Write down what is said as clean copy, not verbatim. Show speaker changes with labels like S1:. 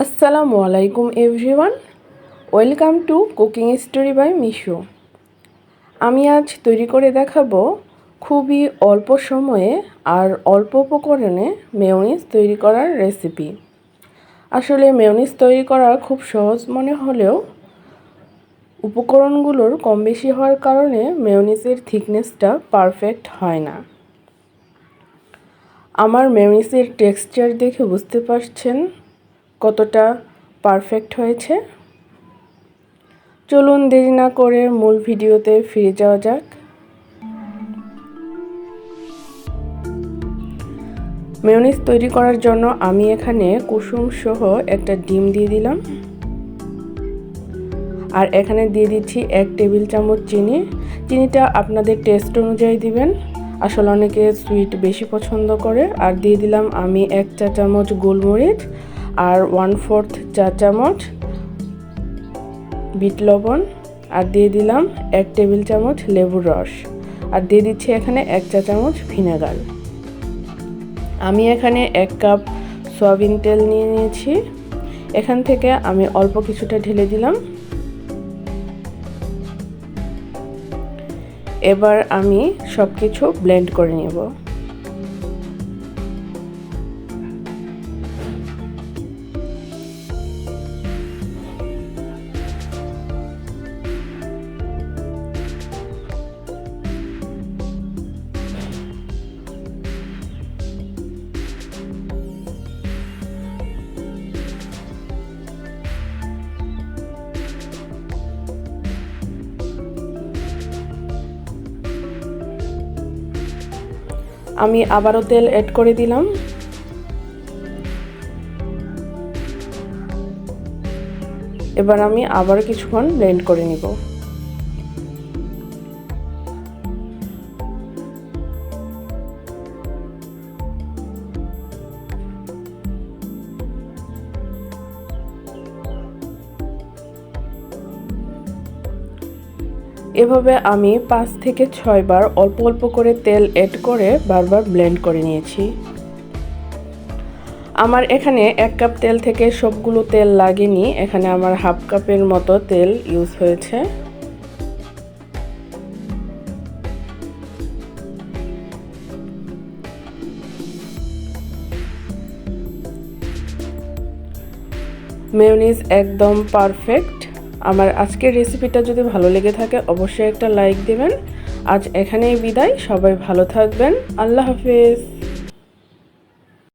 S1: আসসালামু আলাইকুম everyone, welcome to cooking story by মিশু। আমি আজ তৈরি করে দেখাবো খুবই অল্প সময়ে আর অল্প উপকরণে মেয়োনিজ তৈরি করার রেসিপি। আসলে মেয়োনিজ তৈরি করা খুব সহজ মনে হলেও উপকরণগুলোর কম বেশি হওয়ার কারণে মেয়োনিজের থিকনেসটা পারফেক্ট হয় না। আমার মেয়োনিজের টেক্সচার দেখে বুঝতে পারছেন কতটা পারফেক্ট হয়েছে। চলুন দেরি না করে মূল ভিডিওতে ফিরে যাওয়া যাক। মেয়োনিজ তৈরি করার জন্য আমি এখানে কুসুম সহ একটা ডিম দিয়ে দিলাম, আর এখানে দিয়ে দিচ্ছি 1 টেবিল চামচ চিনি। চিনিটা আপনাদের টেস্ট অনুযায়ী দিবেন, আসলে অনেকে সুইট বেশি পছন্দ করে। আর দিয়ে দিলাম আমি 1 চা চামচ গোলমরিচ আর 1/4 চা চামচ বিট লবণ, আর দিয়ে দিলাম 1 টেবিল চামচ লেবুর রস, আর দিয়ে দিচ্ছি এখানে 1 চা চামচ ভিনেগার। আমি এখানে 1 কাপ সয়াবিন তেল নিয়ে নিয়েছি, এখান থেকে আমি অল্প কিছুটা ঢেলে দিলাম। এবার আমি সব কিছু ব্লেন্ড করে নেব। আমি আবারও তেল অ্যাড করে দিলাম। এবার আমি আবার কিছুক্ষণ ব্লেন্ড করে নিব। এভাবে আমি 5 থেকে 6 বার অল্প অল্প করে তেল অ্যাড করে বারবার ব্লেন্ড করে নিয়েছি। আমার এখানে 1 কাপ তেল থেকে সবগুলো তেল লাগেনি, এখানে আমার হাফ কাপের মতো তেল ইউজ হয়েছে। মেয়োনিজ একদম পারফেক্ট। আমার আজকের রেসিপিটা যদি ভালো লেগে থাকে অবশ্যই একটা লাইক দেবেন। আজ এখানেই বিদায়, সবাই ভালো থাকবেন। আল্লাহ হাফেজ।